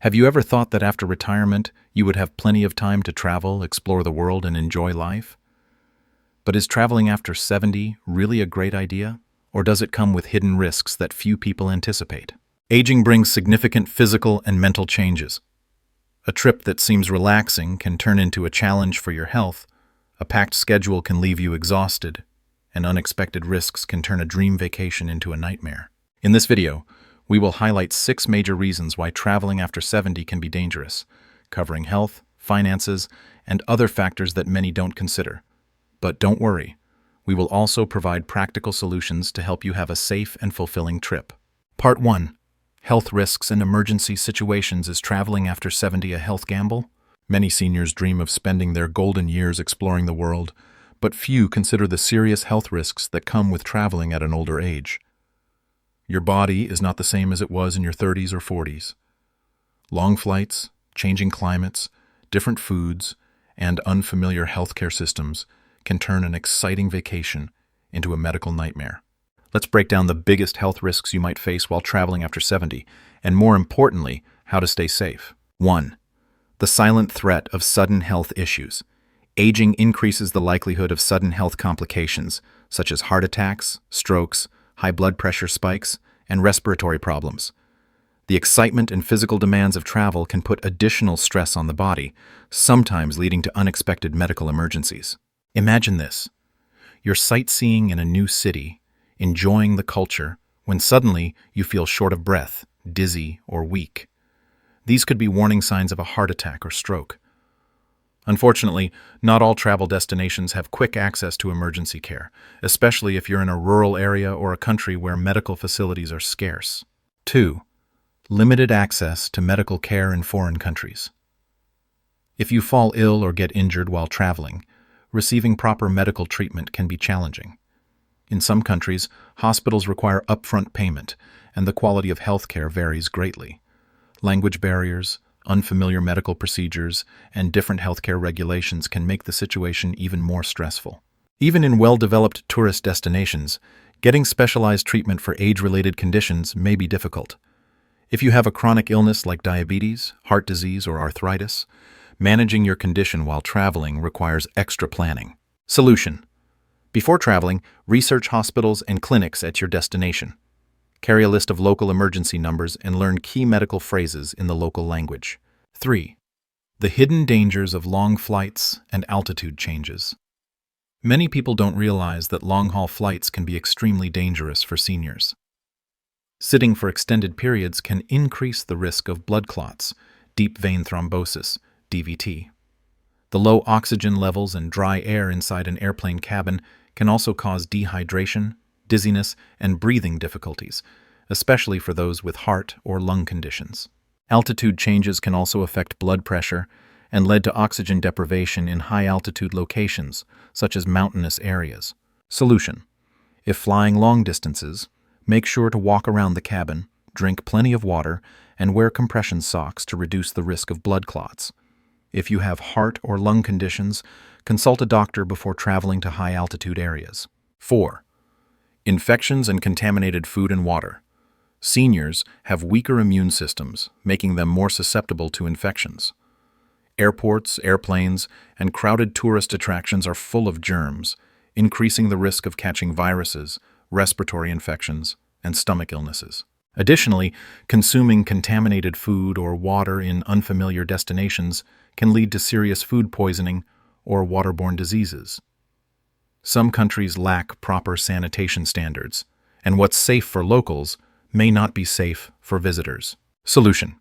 Have you ever thought that after retirement, you would have plenty of time to travel, explore the world, and enjoy life? But is traveling after 70 really a great idea? Or does it come with hidden risks that few people anticipate? Aging brings significant physical and mental changes. A trip that seems relaxing can turn into a challenge for your health, a packed schedule can leave you exhausted, and unexpected risks can turn a dream vacation into a nightmare. In this video, we will highlight 6 major reasons why traveling after 70 can be dangerous, covering health, finances, and other factors that many don't consider. But don't worry, we will also provide practical solutions to help you have a safe and fulfilling trip. Part 1. Health risks and emergency situations. Is traveling after 70 a health gamble? Many seniors dream of spending their golden years exploring the world, but few consider the serious health risks that come with traveling at an older age. Your body is not the same as it was in your 30s or 40s. Long flights, changing climates, different foods, and unfamiliar healthcare systems can turn an exciting vacation into a medical nightmare. Let's break down the biggest health risks you might face while traveling after 70, and more importantly, how to stay safe. 1. The silent threat of sudden health issues. Aging increases the likelihood of sudden health complications, such as heart attacks, strokes, high blood pressure spikes, and respiratory problems. The excitement and physical demands of travel can put additional stress on the body, sometimes leading to unexpected medical emergencies. Imagine this. You're sightseeing in a new city, enjoying the culture, when suddenly you feel short of breath, dizzy, or weak. These could be warning signs of a heart attack or stroke. Unfortunately, not all travel destinations have quick access to emergency care, especially if you're in a rural area or a country where medical facilities are scarce. 2. Limited access to medical care in foreign countries. If you fall ill or get injured while traveling, receiving proper medical treatment can be challenging. In some countries, hospitals require upfront payment, and the quality of healthcare varies greatly. Language barriers, unfamiliar medical procedures, and different healthcare regulations can make the situation even more stressful. Even in well-developed tourist destinations, getting specialized treatment for age-related conditions may be difficult. If you have a chronic illness like diabetes, heart disease, or arthritis, managing your condition while traveling requires extra planning. Solution. Before traveling, research hospitals and clinics at your destination. Carry a list of local emergency numbers and learn key medical phrases in the local language. 3. The hidden dangers of long flights and altitude changes. Many people don't realize that long-haul flights can be extremely dangerous for seniors. Sitting for extended periods can increase the risk of blood clots, deep vein thrombosis, DVT. The low oxygen levels and dry air inside an airplane cabin can also cause dehydration, dizziness, and breathing difficulties, especially for those with heart or lung conditions. Altitude changes can also affect blood pressure and lead to oxygen deprivation in high-altitude locations, such as mountainous areas. Solution. If flying long distances, make sure to walk around the cabin, drink plenty of water, and wear compression socks to reduce the risk of blood clots. If you have heart or lung conditions, consult a doctor before traveling to high-altitude areas. 4. Infections and contaminated food and water. Seniors have weaker immune systems, making them more susceptible to infections. Airports, airplanes, and crowded tourist attractions are full of germs, increasing the risk of catching viruses, respiratory infections, and stomach illnesses. Additionally, consuming contaminated food or water in unfamiliar destinations can lead to serious food poisoning or waterborne diseases. Some countries lack proper sanitation standards, and what's safe for locals may not be safe for visitors. Solution.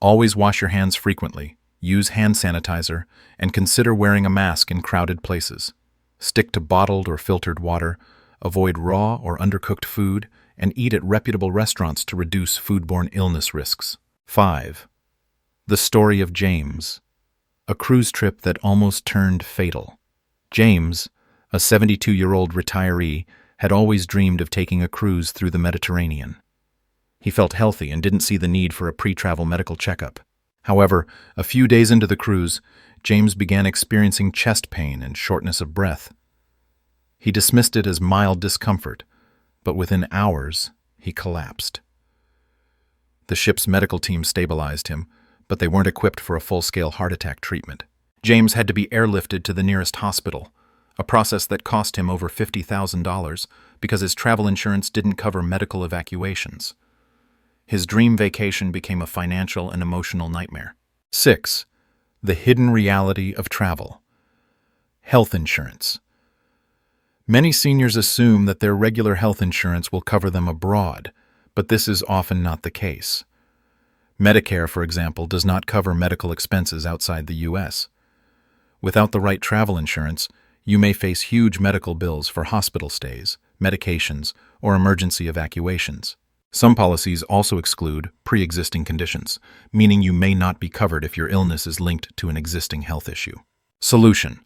Always wash your hands frequently, use hand sanitizer, and consider wearing a mask in crowded places. Stick to bottled or filtered water, avoid raw or undercooked food, and eat at reputable restaurants to reduce foodborne illness risks. 5. The story of James. A cruise trip that almost turned fatal. James, a 72-year-old retiree, had always dreamed of taking a cruise through the Mediterranean. He felt healthy and didn't see the need for a pre-travel medical checkup. However, a few days into the cruise, James began experiencing chest pain and shortness of breath. He dismissed it as mild discomfort, but within hours, he collapsed. The ship's medical team stabilized him, but they weren't equipped for a full-scale heart attack treatment. James had to be airlifted to the nearest hospital, a process that cost him over $50,000 because his travel insurance didn't cover medical evacuations. His dream vacation became a financial and emotional nightmare. 6. The hidden reality of travel. Health insurance. Many seniors assume that their regular health insurance will cover them abroad, but this is often not the case. Medicare, for example, does not cover medical expenses outside the U.S. Without the right travel insurance, you may face huge medical bills for hospital stays, medications, or emergency evacuations. Some policies also exclude pre-existing conditions, meaning you may not be covered if your illness is linked to an existing health issue. Solution: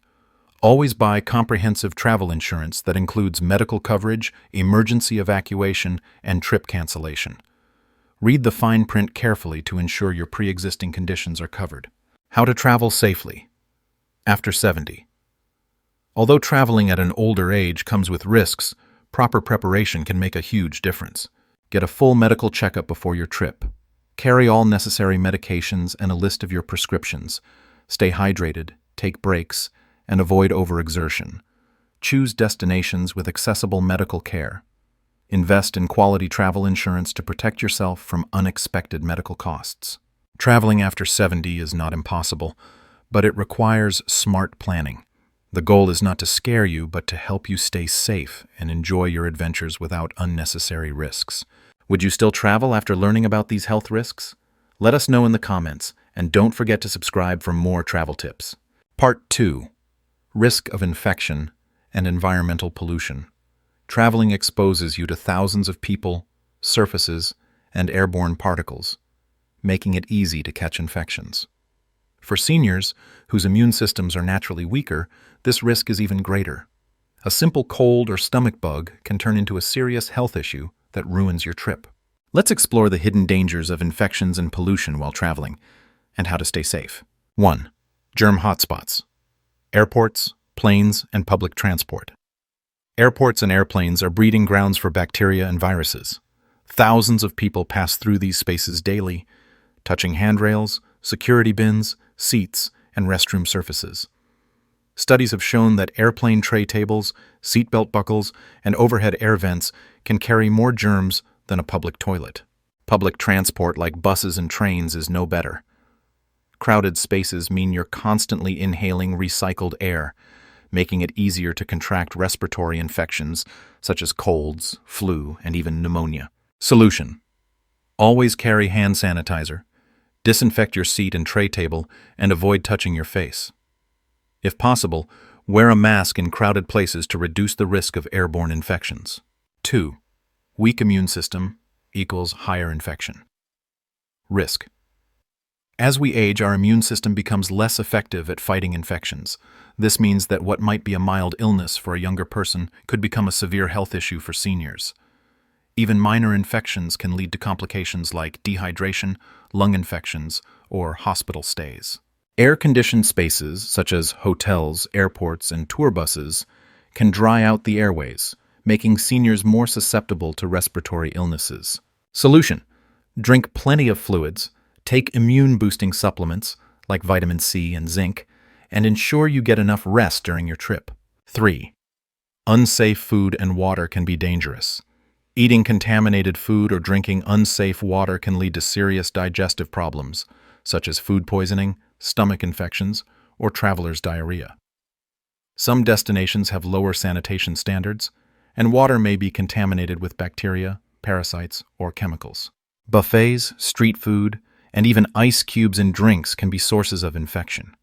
always buy comprehensive travel insurance that includes medical coverage, emergency evacuation, and trip cancellation. Read the fine print carefully to ensure your pre-existing conditions are covered. How to travel safely. After 70. Although traveling at an older age comes with risks, proper preparation can make a huge difference. Get a full medical checkup before your trip. Carry all necessary medications and a list of your prescriptions. Stay hydrated, take breaks, and avoid overexertion. Choose destinations with accessible medical care. Invest in quality travel insurance to protect yourself from unexpected medical costs. Traveling after 70 is not impossible, but it requires smart planning. The goal is not to scare you, but to help you stay safe and enjoy your adventures without unnecessary risks. Would you still travel after learning about these health risks? Let us know in the comments, and don't forget to subscribe for more travel tips. Part 2. Risk of infection and environmental pollution. Traveling exposes you to thousands of people, surfaces, and airborne particles, making it easy to catch infections. For seniors, whose immune systems are naturally weaker, this risk is even greater. A simple cold or stomach bug can turn into a serious health issue that ruins your trip. Let's explore the hidden dangers of infections and pollution while traveling, and how to stay safe. 1. Germ hotspots. Airports, planes, and public transport. Airports and airplanes are breeding grounds for bacteria and viruses. Thousands of people pass through these spaces daily, touching handrails, security bins, seats, and restroom surfaces. Studies have shown that airplane tray tables, seatbelt buckles, and overhead air vents can carry more germs than a public toilet. Public transport like buses and trains is no better. Crowded spaces mean you're constantly inhaling recycled air, making it easier to contract respiratory infections such as colds, flu, and even pneumonia. Solution: always carry hand sanitizer, disinfect your seat and tray table, and avoid touching your face. If possible, wear a mask in crowded places to reduce the risk of airborne infections. 2. Weak immune system equals higher infection. Risk: as we age, our immune system becomes less effective at fighting infections. This means that what might be a mild illness for a younger person could become a severe health issue for seniors. Even minor infections can lead to complications like dehydration, lung infections, or hospital stays. Air-conditioned spaces, such as hotels, airports, and tour buses, can dry out the airways, making seniors more susceptible to respiratory illnesses. Solution: drink plenty of fluids, take immune-boosting supplements like vitamin C and zinc, and ensure you get enough rest during your trip. 3. Unsafe food and water can be dangerous. Eating contaminated food or drinking unsafe water can lead to serious digestive problems, such as food poisoning, stomach infections, or traveler's diarrhea. Some destinations have lower sanitation standards, and water may be contaminated with bacteria, parasites, or chemicals. Buffets, street food, and even ice cubes in drinks can be sources of infection.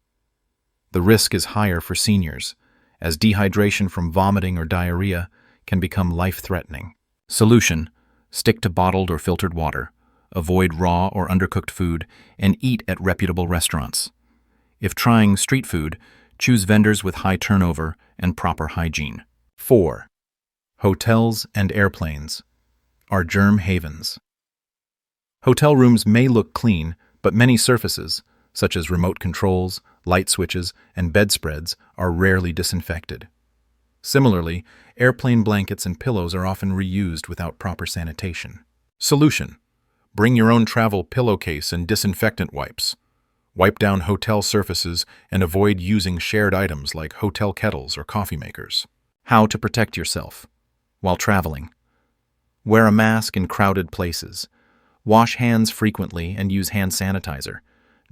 The risk is higher for seniors, as dehydration from vomiting or diarrhea can become life-threatening. Solution: stick to bottled or filtered water, avoid raw or undercooked food, and eat at reputable restaurants. If trying street food, choose vendors with high turnover and proper hygiene. 4. Hotels and airplanes are germ havens. Hotel rooms may look clean, but many surfaces, such as remote controls, light switches, and bedspreads, are rarely disinfected. Similarly, airplane blankets and pillows are often reused without proper sanitation. Solution: bring your own travel pillowcase and disinfectant wipes. Wipe down hotel surfaces and avoid using shared items like hotel kettles or coffee makers. How to protect yourself while traveling. Wear a mask in crowded places. Wash hands frequently and use hand sanitizer.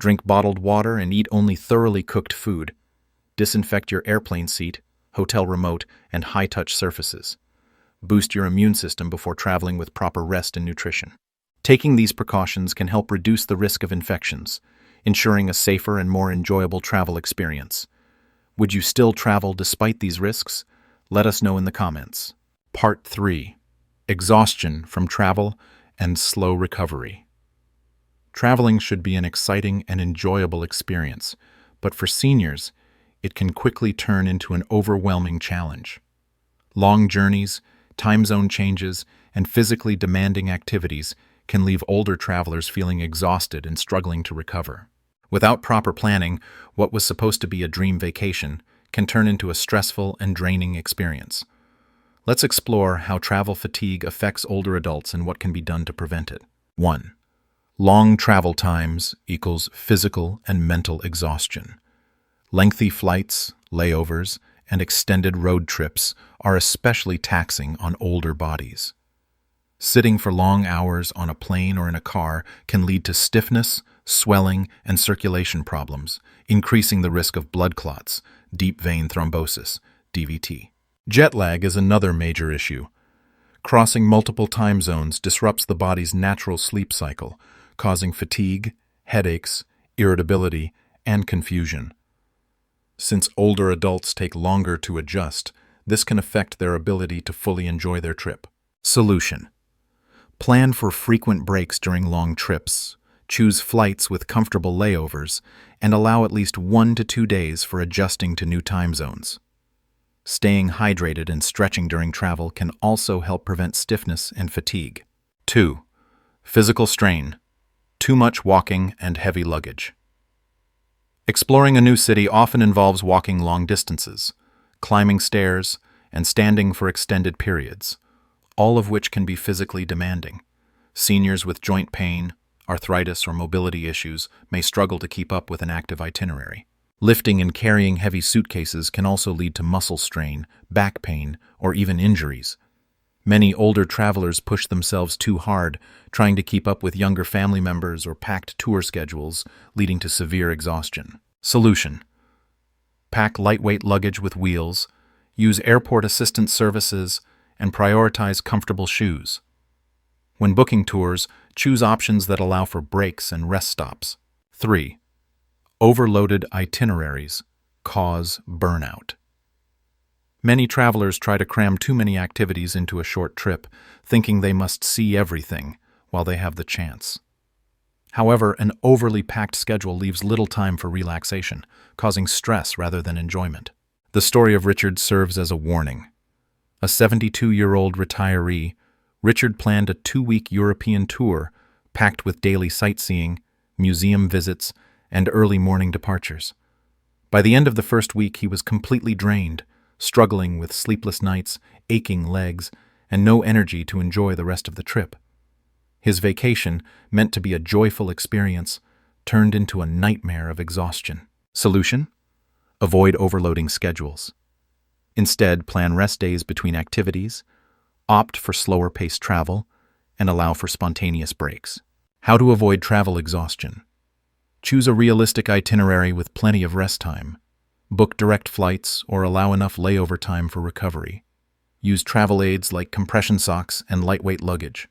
Drink bottled water and eat only thoroughly cooked food. Disinfect your airplane seat, hotel remote, and high-touch surfaces. Boost your immune system before traveling with proper rest and nutrition. Taking these precautions can help reduce the risk of infections, ensuring a safer and more enjoyable travel experience. Would you still travel despite these risks? Let us know in the comments. Part 3. Exhaustion from travel and slow recovery. Traveling should be an exciting and enjoyable experience, but for seniors, it can quickly turn into an overwhelming challenge. Long journeys, time zone changes, and physically demanding activities can leave older travelers feeling exhausted and struggling to recover. Without proper planning, what was supposed to be a dream vacation can turn into a stressful and draining experience. Let's explore how travel fatigue affects older adults and what can be done to prevent it. 1. Long travel times equals physical and mental exhaustion. Lengthy flights, layovers, and extended road trips are especially taxing on older bodies. Sitting for long hours on a plane or in a car can lead to stiffness, swelling, and circulation problems, increasing the risk of blood clots, deep vein thrombosis, DVT. Jet lag is another major issue. Crossing multiple time zones disrupts the body's natural sleep cycle, causing fatigue, headaches, irritability, and confusion. Since older adults take longer to adjust, this can affect their ability to fully enjoy their trip. Solution: plan for frequent breaks during long trips, choose flights with comfortable layovers, and allow at least 1 to 2 days for adjusting to new time zones. Staying hydrated and stretching during travel can also help prevent stiffness and fatigue. 2. Physical strain: too much walking and heavy luggage. Exploring a new city often involves walking long distances, climbing stairs, and standing for extended periods, all of which can be physically demanding. Seniors with joint pain, arthritis, or mobility issues may struggle to keep up with an active itinerary. Lifting and carrying heavy suitcases can also lead to muscle strain, back pain, or even injuries. Many older travelers push themselves too hard, trying to keep up with younger family members or packed tour schedules, leading to severe exhaustion. Solution: pack lightweight luggage with wheels, use airport assistance services, and prioritize comfortable shoes. When booking tours, choose options that allow for breaks and rest stops. 3. Overloaded itineraries cause burnout. Many travelers try to cram too many activities into a short trip, thinking they must see everything while they have the chance. However, an overly packed schedule leaves little time for relaxation, causing stress rather than enjoyment. The story of Richard serves as a warning. A 72-year-old retiree, Richard planned a 2-week European tour packed with daily sightseeing, museum visits, and early morning departures. By the end of the first week, he was completely drained, struggling with sleepless nights, aching legs, and no energy to enjoy the rest of the trip. His vacation, meant to be a joyful experience, turned into a nightmare of exhaustion. Solution: avoid overloading schedules. Instead, plan rest days between activities, opt for slower-paced travel, and allow for spontaneous breaks. How to avoid travel exhaustion: choose a realistic itinerary with plenty of rest time. Book direct flights or allow enough layover time for recovery. Use travel aids like compression socks and lightweight luggage.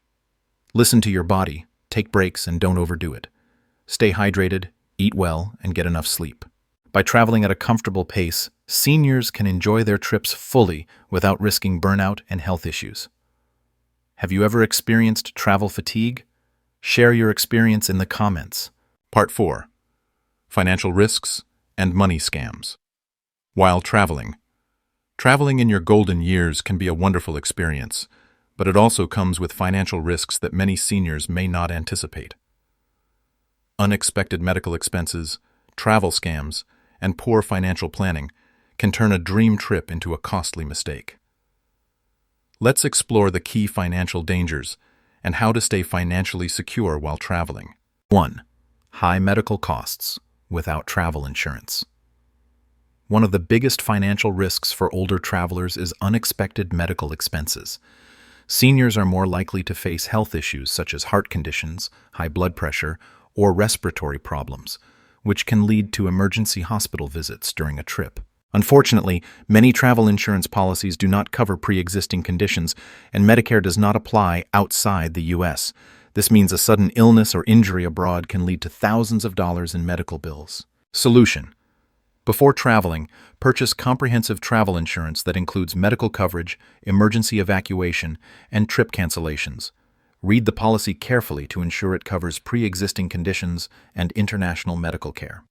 Listen to your body, take breaks, and don't overdo it. Stay hydrated, eat well, and get enough sleep. By traveling at a comfortable pace, seniors can enjoy their trips fully without risking burnout and health issues. Have you ever experienced travel fatigue? Share your experience in the comments. Part 4. Financial risks and money scams. While traveling in your golden years can be a wonderful experience, but it also comes with financial risks that many seniors may not anticipate. Unexpected medical expenses, travel scams, and poor financial planning can turn a dream trip into a costly mistake. Let's explore the key financial dangers and how to stay financially secure while traveling. 1. High medical costs. without travel insurance. One of the biggest financial risks for older travelers is unexpected medical expenses. Seniors are more likely to face health issues such as heart conditions, high blood pressure, or respiratory problems, which can lead to emergency hospital visits during a trip. Unfortunately, many travel insurance policies do not cover pre-existing conditions, and Medicare does not apply outside the U.S. This means a sudden illness or injury abroad can lead to thousands of dollars in medical bills. Solution: before traveling, purchase comprehensive travel insurance that includes medical coverage, emergency evacuation, and trip cancellations. Read the policy carefully to ensure it covers pre-existing conditions and international medical care.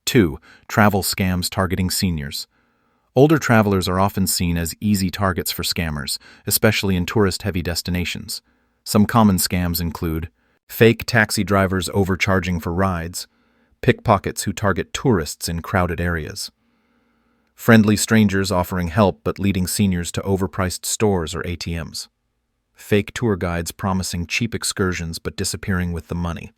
2. Travel scams targeting seniors. Older travelers are often seen as easy targets for scammers, especially in tourist-heavy destinations. Some common scams include fake taxi drivers overcharging for rides, pickpockets who target tourists in crowded areas, friendly strangers offering help but leading seniors to overpriced stores or ATMs, fake tour guides promising cheap excursions but disappearing with the money.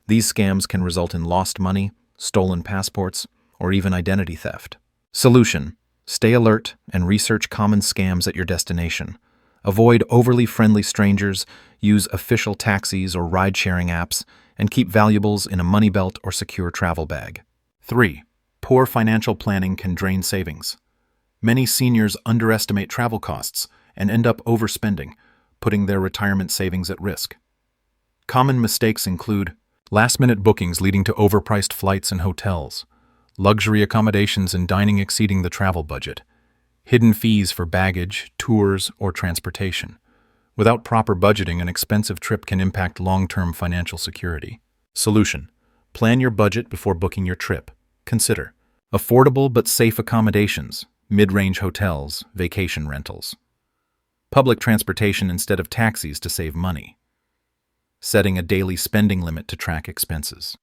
These scams can result in lost money, stolen passports, or even identity theft. Solution: stay alert and research common scams at your destination. Avoid overly friendly strangers, use official taxis or ride-sharing apps, and keep valuables in a money belt or secure travel bag. 3. Poor financial planning can drain savings. Many seniors underestimate travel costs and end up overspending, putting their retirement savings at risk. Common mistakes include last-minute bookings leading to overpriced flights and hotels, luxury accommodations and dining exceeding the travel budget, hidden fees for baggage, tours, or transportation. Without proper budgeting, an expensive trip can impact long-term financial security. Solution: plan your budget before booking your trip. Consider affordable but safe accommodations, mid-range hotels, vacation rentals, public transportation instead of taxis to save money, setting a daily spending limit to track expenses,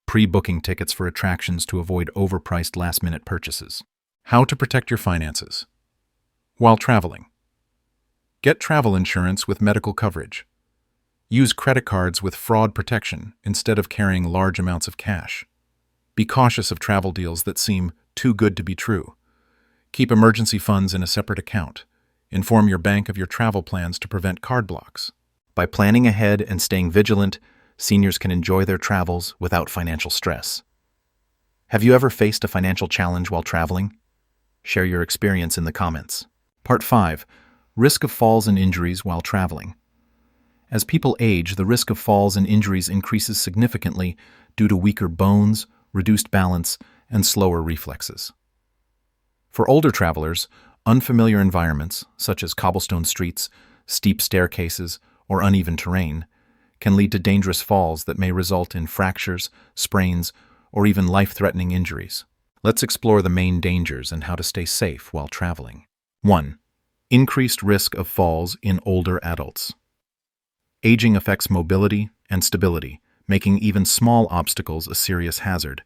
pre-booking tickets for attractions to avoid overpriced last-minute purchases. How to protect your finances while traveling. Get travel insurance with medical coverage. Use credit cards with fraud protection instead of carrying large amounts of cash. Be cautious of travel deals that seem too good to be true. Keep emergency funds in a separate account. Inform your bank of your travel plans to prevent card blocks. By planning ahead and staying vigilant, seniors can enjoy their travels without financial stress. Have you ever faced a financial challenge while traveling? Share your experience in the comments. Part 5. Risk of falls and injuries while traveling. As people age, the risk of falls and injuries increases significantly due to weaker bones, reduced balance, and slower reflexes. For older travelers, unfamiliar environments, such as cobblestone streets, steep staircases, or uneven terrain, can lead to dangerous falls that may result in fractures, sprains, or even life-threatening injuries. Let's explore the main dangers and how to stay safe while traveling. 1. Increased risk of falls in older adults. Aging affects mobility and stability, making even small obstacles a serious hazard.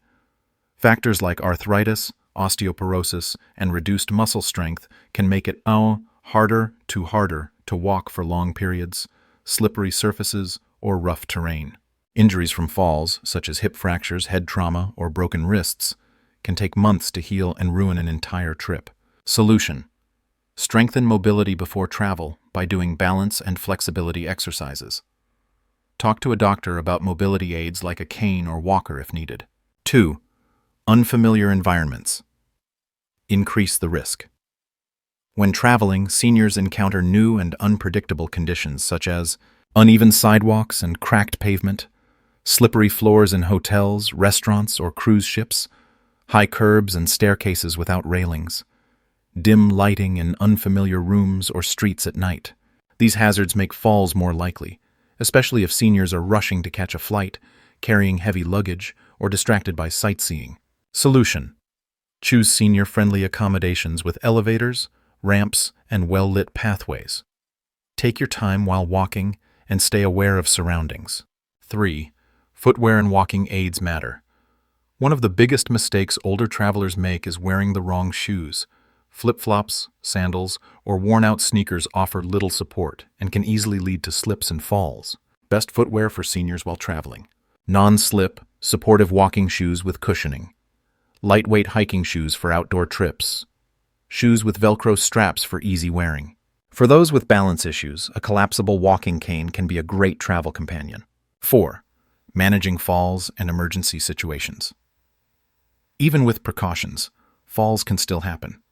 Factors like arthritis, osteoporosis, and reduced muscle strength can make it harder to walk for long periods, slippery surfaces, or rough terrain. Injuries from falls, such as hip fractures, head trauma, or broken wrists, can take months to heal and ruin an entire trip. Solution: strengthen mobility before travel by doing balance and flexibility exercises. Talk to a doctor about mobility aids like a cane or walker if needed. 2. Unfamiliar environments. Increase the risk. When traveling, seniors encounter new and unpredictable conditions such as uneven sidewalks and cracked pavement, slippery floors in hotels, restaurants, or cruise ships, high curbs and staircases without railings, dim lighting in unfamiliar rooms or streets at night. These hazards make falls more likely, especially if seniors are rushing to catch a flight, carrying heavy luggage, or distracted by sightseeing. Solution: choose senior-friendly accommodations with elevators, ramps, and well-lit pathways. Take your time while walking and stay aware of surroundings. 3. Footwear and walking aids matter. One of the biggest mistakes older travelers make is wearing the wrong shoes. Flip-flops, sandals, or worn-out sneakers offer little support and can easily lead to slips and falls. Best footwear for seniors while traveling: non-slip, supportive walking shoes with cushioning, lightweight hiking shoes for outdoor trips, shoes with Velcro straps for easy wearing. For those with balance issues, a collapsible walking cane can be a great travel companion. 4. Managing falls and emergency situations. Even with precautions, falls can still happen.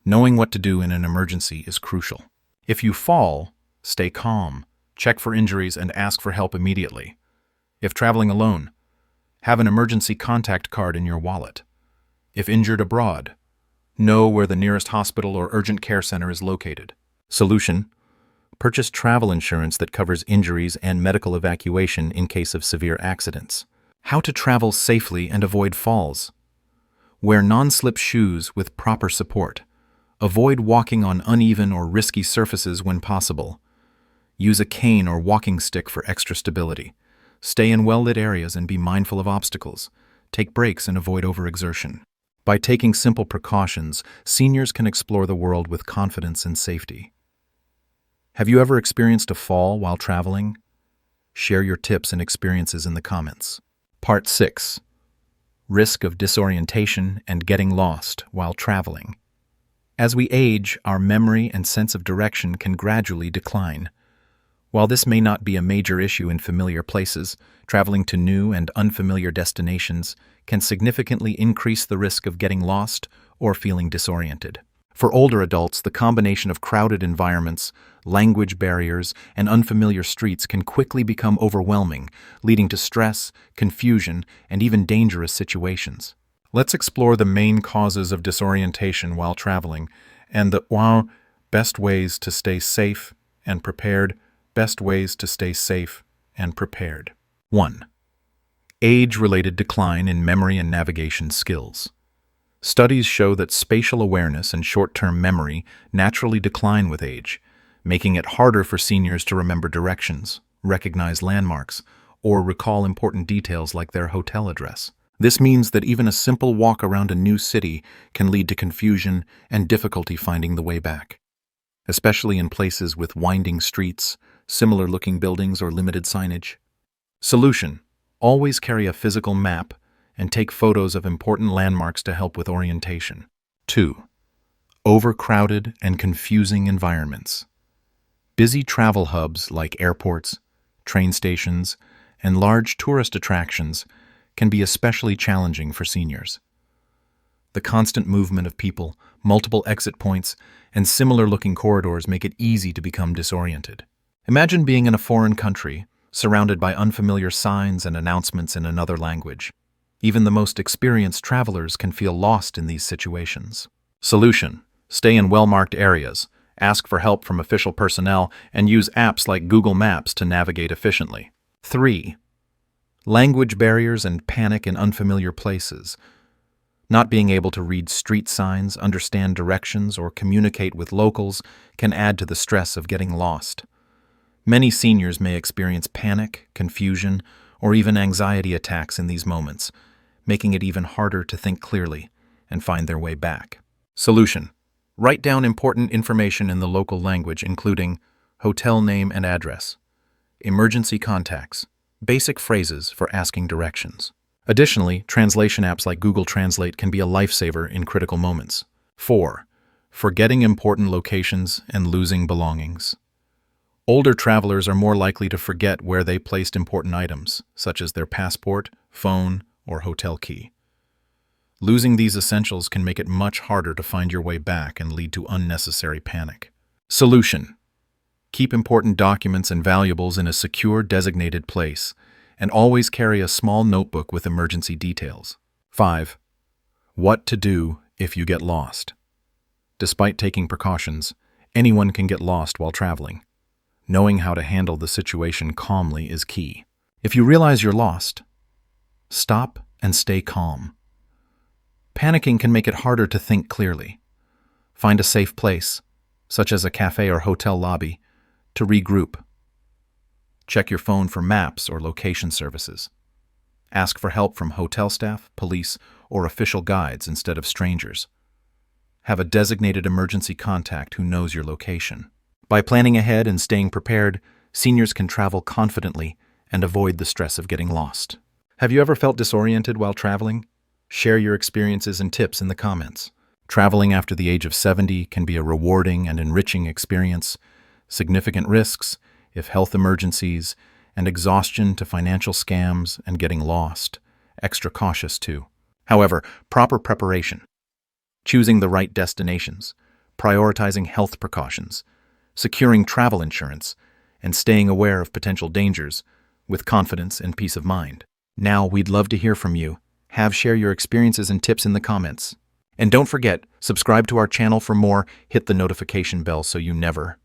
Knowing what to do in an emergency is crucial. If you fall, stay calm, check for injuries, and ask for help immediately. If traveling alone, have an emergency contact card in your wallet. If injured abroad, know where the nearest hospital or urgent care center is located. Solution: purchase travel insurance that covers injuries and medical evacuation in case of severe accidents. How to travel safely and avoid falls. Wear non-slip shoes with proper support. Avoid walking on uneven or risky surfaces when possible. Use a cane or walking stick for extra stability. Stay in well-lit areas and be mindful of obstacles. Take breaks and avoid overexertion. By taking simple precautions, seniors can explore the world with confidence and safety. Have you ever experienced a fall while traveling? Share your tips and experiences in the comments. Part 6. Risk of disorientation and getting lost while traveling. As we age, our memory and sense of direction can gradually decline. While this may not be a major issue in familiar places, traveling to new and unfamiliar destinations can significantly increase the risk of getting lost or feeling disoriented. For older adults, the combination of crowded environments, language barriers, and unfamiliar streets can quickly become overwhelming, leading to stress, confusion, and even dangerous situations. Let's explore the main causes of disorientation while traveling and the best ways to stay safe and prepared. Best ways to stay safe and prepared. 1. Age-related decline in memory and navigation skills. Studies show that spatial awareness and short-term memory naturally decline with age, making it harder for seniors to remember directions, recognize landmarks, or recall important details like their hotel address. This means that even a simple walk around a new city can lead to confusion and difficulty finding the way back, especially in places with winding streets, similar-looking buildings, or limited signage. Solution: always carry a physical map and take photos of important landmarks to help with orientation. 2. Overcrowded and confusing environments. Busy travel hubs like airports, train stations, and large tourist attractions can be especially challenging for seniors. The constant movement of people, multiple exit points, and similar-looking corridors make it easy to become disoriented. Imagine being in a foreign country, surrounded by unfamiliar signs and announcements in another language. Even the most experienced travelers can feel lost in these situations. Solution: stay in well-marked areas, ask for help from official personnel, and use apps like Google Maps to navigate efficiently. 3. Language barriers and panic in unfamiliar places. Not being able to read street signs, understand directions, or communicate with locals can add to the stress of getting lost. Many seniors may experience panic, confusion, or even anxiety attacks in these moments, making it even harder to think clearly and find their way back. Solution: write down important information in the local language, including hotel name and address, emergency contacts, basic phrases for asking directions. Additionally, translation apps like Google Translate can be a lifesaver in critical moments. 4. Forgetting important locations and losing belongings. Older travelers are more likely to forget where they placed important items, such as their passport, phone, or hotel key. Losing these essentials can make it much harder to find your way back and lead to unnecessary panic. Solution: keep important documents and valuables in a secure, designated place, and always carry a small notebook with emergency details. 5. What to do if you get lost. Despite taking precautions, anyone can get lost while traveling. Knowing how to handle the situation calmly is key. If you realize you're lost, stop and stay calm. Panicking can make it harder to think clearly. Find a safe place, such as a cafe or hotel lobby, to regroup. Check your phone for maps or location services. Ask for help from hotel staff, police, or official guides instead of strangers. Have a designated emergency contact who knows your location. By planning ahead and staying prepared, seniors can travel confidently and avoid the stress of getting lost. Have you ever felt disoriented while traveling? Share your experiences and tips in the comments. Traveling after the age of 70 can be a rewarding and enriching experience. Significant risks, if health emergencies, and exhaustion to financial scams and getting lost. Extra cautious too. However, proper preparation, choosing the right destinations, prioritizing health precautions, securing travel insurance, and staying aware of potential dangers with confidence and peace of mind. Now, we'd love to hear from you. Share your experiences and tips in the comments. And don't forget, subscribe to our channel for more, hit the notification bell so you never